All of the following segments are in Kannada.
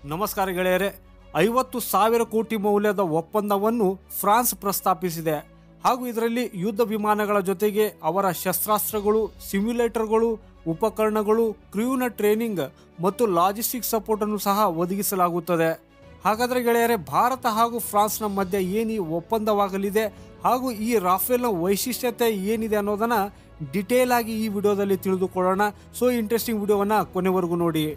ನಮಸ್ಕಾರ ಗೆಳೆಯರೆ. 50,000 ಕೋಟಿ ಮೌಲ್ಯದ ಒಪ್ಪಂದವನ್ನು ಫ್ರಾನ್ಸ್ ಪ್ರಸ್ತಾಪಿಸಿದೆ. ಹಾಗೂ ಇದರಲ್ಲಿ ಯುದ್ಧ ವಿಮಾನಗಳ ಜೊತೆಗೆ ಅವರ ಶಸ್ತ್ರಾಸ್ತ್ರಗಳು, ಸಿಮ್ಯುಲೇಟರ್ಗಳು, ಉಪಕರಣಗಳು, ಕ್ರೂನ ಟ್ರೈನಿಂಗ್ ಮತ್ತು ಲಾಜಿಸ್ಟಿಕ್ ಸಪೋರ್ಟ್ ಅನ್ನು ಸಹ ಒದಗಿಸಲಾಗುತ್ತದೆ. ಹಾಗಾದರೆ ಗೆಳೆಯರೆ, ಭಾರತ ಹಾಗೂ ಫ್ರಾನ್ಸ್ನ ಮಧ್ಯೆ ಏನು ಈ ಒಪ್ಪಂದವಾಗಲಿದೆ ಹಾಗೂ ಈ ರಾಫೇಲ್ನ ವೈಶಿಷ್ಟ್ಯತೆ ಏನಿದೆ ಅನ್ನೋದನ್ನ ಡಿಟೇಲ್ ಆಗಿ ಈ ವಿಡಿಯೋದಲ್ಲಿ ತಿಳಿದುಕೊಳ್ಳೋಣ. ಸೊ ಇಂಟ್ರೆಸ್ಟಿಂಗ್ ವಿಡಿಯೋವನ್ನ ಕೊನೆವರೆಗೂ ನೋಡಿ.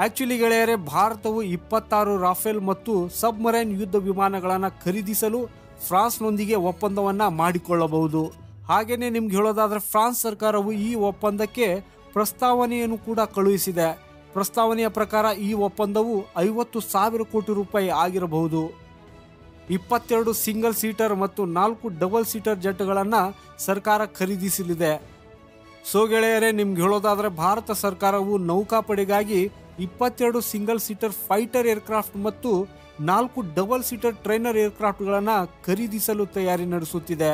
ಆಕ್ಚುಲಿ ಗೆಳೆಯರೆ, ಭಾರತವು 26 ರಾಫೇಲ್ ಮತ್ತು ಸಬ್ಮರೈನ್ ಯುದ್ಧ ವಿಮಾನಗಳನ್ನು ಖರೀದಿಸಲು ಫ್ರಾನ್ಸ್ನೊಂದಿಗೆ ಒಪ್ಪಂದವನ್ನ ಮಾಡಿಕೊಳ್ಳಬಹುದು. ಹಾಗೇನೆ ನಿಮ್ಗೆ ಹೇಳೋದಾದ್ರೆ, ಫ್ರಾನ್ಸ್ ಸರ್ಕಾರವು ಈ ಒಪ್ಪಂದಕ್ಕೆ ಪ್ರಸ್ತಾವನೆಯನ್ನು ಕೂಡ ಕಳುಹಿಸಿದೆ. ಪ್ರಸ್ತಾವನೆಯ ಪ್ರಕಾರ ಈ ಒಪ್ಪಂದವು 50,000 ಕೋಟಿ ರೂಪಾಯಿ ಆಗಿರಬಹುದು. 22 ಸಿಂಗಲ್ ಸೀಟರ್ ಮತ್ತು 4 ಡಬಲ್ ಸೀಟರ್ ಜೆಟ್ಗಳನ್ನು ಸರ್ಕಾರ ಖರೀದಿಸಲಿದೆ. ಸೊ ಗೆಳೆಯರೆ, ನಿಮ್ಗೆ ಹೇಳೋದಾದ್ರೆ, ಭಾರತ ಸರ್ಕಾರವು ನೌಕಾಪಡೆಗಾಗಿ 22 ಸಿಂಗಲ್ ಸೀಟರ್ ಫೈಟರ್ ಏರ್ಕ್ರಾಫ್ಟ್ ಮತ್ತು 4 ಡಬಲ್ ಸೀಟರ್ ಟ್ರೈನರ್ ಏರ್ಕ್ರಾಫ್ಟ್ಗಳನ್ನು ಖರೀದಿಸಲು ತಯಾರಿ ನಡೆಸುತ್ತಿದೆ.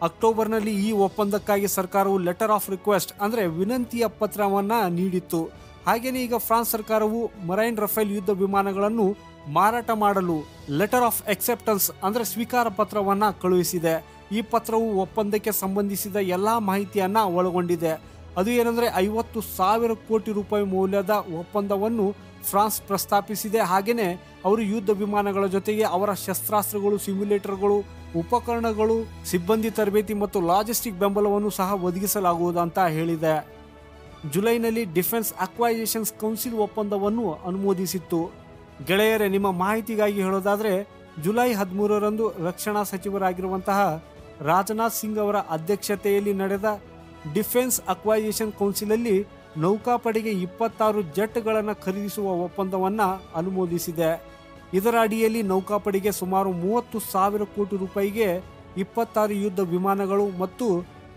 ಅಕ್ಟೋಬರ್ನಲ್ಲಿ ಈ ಒಪ್ಪಂದಕ್ಕಾಗಿ ಸರ್ಕಾರವು ಲೆಟರ್ ಆಫ್ ರಿಕ್ವೆಸ್ಟ್ ಅಂದ್ರೆ ವಿನಂತಿಯ ಪತ್ರವನ್ನ ನೀಡಿತ್ತು. ಹಾಗೇನೇ ಈಗ ಫ್ರಾನ್ಸ್ ಸರ್ಕಾರವು ಮರೈನ್ ರಫೇಲ್ ಯುದ್ಧ ವಿಮಾನಗಳನ್ನು ಮಾರಾಟ ಮಾಡಲು ಲೆಟರ್ ಆಫ್ ಅಕ್ಸೆಪ್ಟೆನ್ಸ್ ಅಂದ್ರೆ ಸ್ವೀಕಾರ ಪತ್ರವನ್ನ ಕಳುಹಿಸಿದೆ. ಈ ಪತ್ರವು ಒಪ್ಪಂದಕ್ಕೆ ಸಂಬಂಧಿಸಿದ ಎಲ್ಲಾ ಮಾಹಿತಿಯನ್ನ ಒಳಗೊಂಡಿದೆ. ಅದು ಏನಂದ್ರೆ 50,000 ಕೋಟಿ ರೂಪಾಯಿ ಮೌಲ್ಯದ ಒಪ್ಪಂದವನ್ನು ಫ್ರಾನ್ಸ್ ಪ್ರಸ್ತಾಪಿಸಿದೆ. ಹಾಗೇನೆ ಅವರು ಯುದ್ಧ ವಿಮಾನಗಳ ಜೊತೆಗೆ ಅವರ ಶಸ್ತ್ರಾಸ್ತ್ರಗಳು, ಸಿಮ್ಯುಲೇಟರ್ಗಳು, ಉಪಕರಣಗಳು, ಸಿಬ್ಬಂದಿ ತರಬೇತಿ ಮತ್ತು ಲಾಜಿಸ್ಟಿಕ್ ಬೆಂಬಲವನ್ನು ಸಹ ಒದಗಿಸಲಾಗುವುದು ಅಂತ ಹೇಳಿದೆ. ಜುಲೈನಲ್ಲಿ ಡಿಫೆನ್ಸ್ ಅಕ್ವೈಸೇಷನ್ಸ್ ಕೌನ್ಸಿಲ್ ಒಪ್ಪಂದವನ್ನು ಅನುಮೋದಿಸಿತ್ತು. ಗೆಳೆಯರೆ, ನಿಮ್ಮ ಮಾಹಿತಿಗಾಗಿ ಹೇಳೋದಾದ್ರೆ, ಜುಲೈ 13ರಂದು ರಕ್ಷಣಾ ಸಚಿವರಾಗಿರುವಂತಹ ರಾಜನಾಥ್ ಸಿಂಗ್ ಅವರ ಅಧ್ಯಕ್ಷತೆಯಲ್ಲಿ ನಡೆದ ಡಿಫೆನ್ಸ್ ಅಕ್ವೈಸೇಷನ್ ಕೌನ್ಸಿಲ್ ಅಲ್ಲಿ ನೌಕಾಪಡೆಗೆ 26 ಜೆಟ್ಗಳನ್ನು ಖರೀದಿಸುವ ಒಪ್ಪಂದವನ್ನ ಅನುಮೋದಿಸಿದೆ. ಇದರ ಅಡಿಯಲ್ಲಿ ನೌಕಾಪಡೆಗೆ ಸುಮಾರು 30,000 ಕೋಟಿ ರೂಪಾಯಿಗೆ 26 ಯುದ್ಧ ವಿಮಾನಗಳು ಮತ್ತು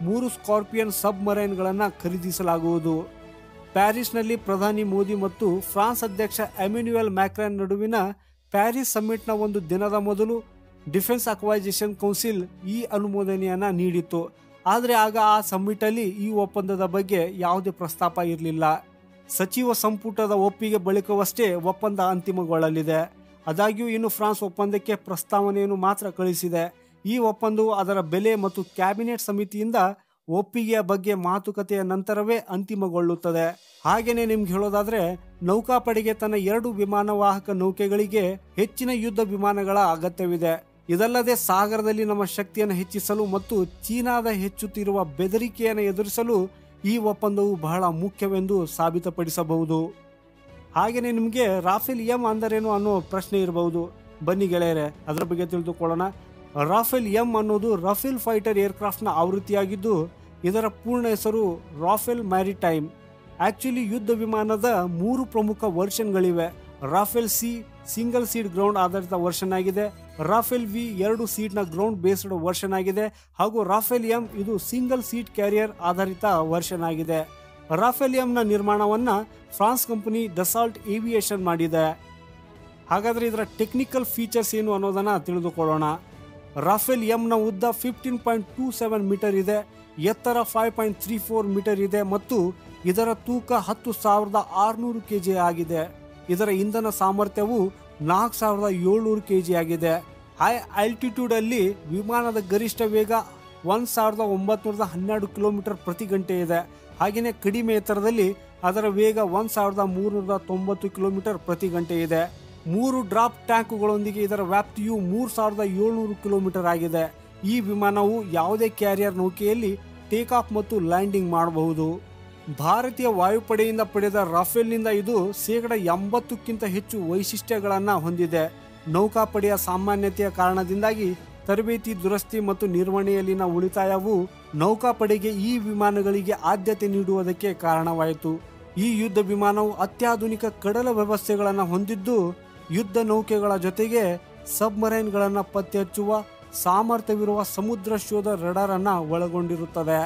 3 ಸ್ಕಾರ್ಪಿಯನ್ ಸಬ್ ಮರೈನ್ಗಳನ್ನು ಖರೀದಿಸಲಾಗುವುದು. ಪ್ಯಾರಿಸ್ನಲ್ಲಿ ಪ್ರಧಾನಿ ಮೋದಿ ಮತ್ತು ಫ್ರಾನ್ಸ್ ಅಧ್ಯಕ್ಷ ಎಮ್ಯಾನ್ಯುಯಲ್ ಮ್ಯಾಕ್ರಾನ್ ನಡುವಿನ ಪ್ಯಾರಿಸ್ ಸಮ್ಮಿಟ್ನ ಒಂದು ದಿನದ ಮೊದಲು ಡಿಫೆನ್ಸ್ ಅಕ್ವೈಸೇಷನ್ ಕೌನ್ಸಿಲ್ ಈ ಅನುಮೋದನೆಯನ್ನ ನೀಡಿತ್ತು. ಆದರೆ ಆಗ ಆ ಸಮ್ಮಿಟ್ ಅಲ್ಲಿ ಈ ಒಪ್ಪಂದದ ಬಗ್ಗೆ ಯಾವುದೇ ಪ್ರಸ್ತಾಪ ಇರಲಿಲ್ಲ. ಸಚಿವ ಸಂಪುಟದ ಒಪ್ಪಿಗೆ ಬಳಿಕವಷ್ಟೇ ಒಪ್ಪಂದ ಅಂತಿಮಗೊಳ್ಳಲಿದೆ. ಆದಾಗ್ಯೂ ಇನ್ನು ಫ್ರಾನ್ಸ್ ಒಪ್ಪಂದಕ್ಕೆ ಪ್ರಸ್ತಾವನೆಯನ್ನು ಮಾತ್ರ ಕಳಿಸಿದೆ. ಈ ಒಪ್ಪಂದವು ಅದರ ಬೆಲೆ ಮತ್ತು ಕ್ಯಾಬಿನೆಟ್ ಸಮಿತಿಯಿಂದ ಒಪ್ಪಿಗೆಯ ಬಗ್ಗೆ ಮಾತುಕತೆಯ ನಂತರವೇ ಅಂತಿಮಗೊಳ್ಳುತ್ತದೆ. ಹಾಗೇನೆ ನಿಮ್ಗೆ ಹೇಳೋದಾದ್ರೆ, ನೌಕಾಪಡೆಗೆ ತನ್ನ 2 ವಿಮಾನವಾಹಕ ನೌಕೆಗಳಿಗೆ ಹೆಚ್ಚಿನ ಯುದ್ಧ ವಿಮಾನಗಳ ಅಗತ್ಯವಿದೆ. ಇದಲ್ಲದೆ ಸಾಗರದಲ್ಲಿ ನಮ್ಮ ಶಕ್ತಿಯನ್ನು ಹೆಚ್ಚಿಸಲು ಮತ್ತು ಚೀನಾದ ಹೆಚ್ಚುತ್ತಿರುವ ಬೆದರಿಕೆಯನ್ನು ಎದುರಿಸಲು ಈ ಒಪ್ಪಂದವು ಬಹಳ ಮುಖ್ಯವೆಂದು ಸಾಬೀತುಪಡಿಸಬಹುದು. ಹಾಗೇನೆ ನಿಮಗೆ ರಾಫೇಲ್ ಎಂ ಅಂದರೇನು ಅನ್ನೋ ಪ್ರಶ್ನೆ ಇರಬಹುದು. ಬನ್ನಿ ಗೆಳೆಯರೆ, ಅದರ ಬಗ್ಗೆ ತಿಳಿದುಕೊಳ್ಳೋಣ. ರಾಫೇಲ್ ಎಂ ಅನ್ನೋದು ರಫೇಲ್ ಫೈಟರ್ ಏರ್ಕ್ರಾಫ್ಟ್ನ ಆವೃತ್ತಿಯಾಗಿದ್ದು, ಇದರ ಪೂರ್ಣ ಹೆಸರು ರಾಫೇಲ್ ಮ್ಯಾರಿಟೈಮ್. ಆಕ್ಚುಲಿ ಯುದ್ಧ ವಿಮಾನದ 3 ಪ್ರಮುಖ ವರ್ಷನ್ಗಳಿವೆ. Rafale C single seat ground ಆಧಾರಿತ ವರ್ಷನ್ ಆಗಿದೆ, ರಾಫೇಲ್ ವಿ 2 ಸೀಟ್ನ ಗ್ರೌಂಡ್ ಬೇಸ್ಡ್ ವರ್ಷನ್ ಆಗಿದೆ, ಹಾಗೂ ರಾಫೇಲ್ ಎಂ ಇದು ಸಿಂಗಲ್ ಸೀಟ್ ಕ್ಯಾರಿಯರ್ ಆಧಾರಿತ ವರ್ಷನ್ ಆಗಿದೆ. ರಾಫೇಲ್ ಎಂನ ನಿರ್ಮಾಣವನ್ನ ಫ್ರಾನ್ಸ್ ಕಂಪನಿ ಡಸಾಲ್ಟ್ ಏವಿಯೇಷನ್ ಮಾಡಿದೆ. ಹಾಗಾದ್ರೆ ಇದರ ಟೆಕ್ನಿಕಲ್ ಫೀಚರ್ಸ್ ಏನು ಅನ್ನೋದನ್ನ ತಿಳಿದುಕೊಳ್ಳೋಣ. ರಾಫೇಲ್ ಎಂನ ಉದ್ದ 15.27 ಮೀಟರ್ ಇದೆ, ಎತ್ತರ 5.34 ಮೀಟರ್ ಇದೆ ಮತ್ತು ಇದರ ತೂಕ 10,600 ಕೆಜಿ ಆಗಿದೆ. ಇದರ ಇಂಧನ ಸಾಮರ್ಥ್ಯವು 4,700 ಕೆಜಿ ಆಗಿದೆ. ಹೈ ಆಲ್ಟಿಟ್ಯೂಡ್ ಅಲ್ಲಿ ವಿಮಾನದ ಗರಿಷ್ಠ ವೇಗ 1,912 ಕಿಲೋಮೀಟರ್ ಪ್ರತಿ ಗಂಟೆ ಇದೆ. ಹಾಗೆಯೇ ಕಡಿಮೆ ಎತ್ತರದಲ್ಲಿ ಅದರ ವೇಗ 1,390 ಕಿಲೋಮೀಟರ್ ಪ್ರತಿ ಗಂಟೆ ಇದೆ. 3 ಡ್ರಾಪ್ ಟ್ಯಾಂಕ್ಗಳೊಂದಿಗೆ ಇದರ ವ್ಯಾಪ್ತಿಯು 3,700 ಕಿಲೋಮೀಟರ್ ಆಗಿದೆ. ಈ ವಿಮಾನವು ಯಾವುದೇ ಕ್ಯಾರಿಯರ್ ನೌಕೆಯಲ್ಲಿ ಟೇಕ್ ಆಫ್ ಮತ್ತು ಲ್ಯಾಂಡಿಂಗ್ ಮಾಡಬಹುದು. ಭಾರತೀಯ ವಾಯುಪಡೆಯಿಂದ ಪಡೆದ ರಾಫೇಲ್ನಿಂದ ಇದು 80%ಕ್ಕಿಂತ ಹೆಚ್ಚು ವೈಶಿಷ್ಟ್ಯಗಳನ್ನು ಹೊಂದಿದೆ. ನೌಕಾಪಡೆಯ ಸಾಮಾನ್ಯತೆಯ ಕಾರಣದಿಂದಾಗಿ ತರಬೇತಿ, ದುರಸ್ತಿ ಮತ್ತು ನಿರ್ವಹಣೆಯಲ್ಲಿನ ಉಳಿತಾಯವು ನೌಕಾಪಡೆಗೆ ಈ ವಿಮಾನಗಳಿಗೆ ಆದ್ಯತೆ ನೀಡುವುದಕ್ಕೆ ಕಾರಣವಾಯಿತು. ಈ ಯುದ್ಧ ವಿಮಾನವು ಅತ್ಯಾಧುನಿಕ ಕಡಲ ವ್ಯವಸ್ಥೆಗಳನ್ನು ಹೊಂದಿದ್ದು, ಯುದ್ಧ ನೌಕೆಗಳ ಜೊತೆಗೆ ಸಬ್ಮರೈನ್ಗಳನ್ನು ಪತ್ತೆ ಹಚ್ಚುವ ಸಾಮರ್ಥ್ಯವಿರುವ ಸಮುದ್ರ ಶೋಧ ರಡಾರ್ ಅನ್ನ ಒಳಗೊಂಡಿರುತ್ತದೆ.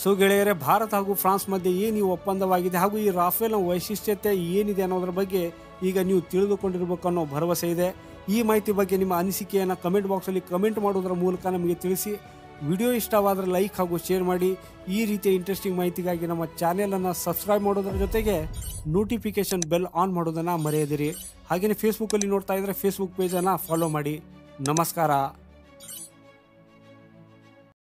ಸೊ ಗೆಳೆಯರೆ, ಭಾರತ ಹಾಗೂ ಫ್ರಾನ್ಸ್ ಮಧ್ಯೆ ಏನು ಈ ಒಪ್ಪಂದವಾಗಿದೆ ಹಾಗೂ ಈ ರಾಫೇಲ್ನ ವೈಶಿಷ್ಟ್ಯತೆ ಏನಿದೆ ಅನ್ನೋದ್ರ ಬಗ್ಗೆ ಈಗ ನೀವು ತಿಳಿದುಕೊಂಡಿರಬೇಕು ಅನ್ನೋ ಭರವಸೆ ಇದೆ. ಈ ಮಾಹಿತಿ ಬಗ್ಗೆ ನಿಮ್ಮ ಅನಿಸಿಕೆಯನ್ನು ಕಮೆಂಟ್ ಬಾಕ್ಸಲ್ಲಿ ಕಮೆಂಟ್ ಮಾಡೋದ್ರ ಮೂಲಕ ನಮಗೆ ತಿಳಿಸಿ. ವಿಡಿಯೋ ಇಷ್ಟವಾದರೆ ಲೈಕ್ ಹಾಗೂ ಶೇರ್ ಮಾಡಿ. ಈ ರೀತಿಯ ಇಂಟ್ರೆಸ್ಟಿಂಗ್ ಮಾಹಿತಿಗಾಗಿ ನಮ್ಮ ಚಾನೆಲನ್ನು ಸಬ್ಸ್ಕ್ರೈಬ್ ಮಾಡೋದ್ರ ಜೊತೆಗೆ ನೋಟಿಫಿಕೇಶನ್ ಬೆಲ್ ಆನ್ ಮಾಡೋದನ್ನು ಮರೆಯದಿರಿ. ಹಾಗೆಯೇ ಫೇಸ್ಬುಕ್ಕಲ್ಲಿ ನೋಡ್ತಾ ಇದ್ದರೆ ಫೇಸ್ಬುಕ್ ಪೇಜನ್ನು ಫಾಲೋ ಮಾಡಿ. ನಮಸ್ಕಾರ.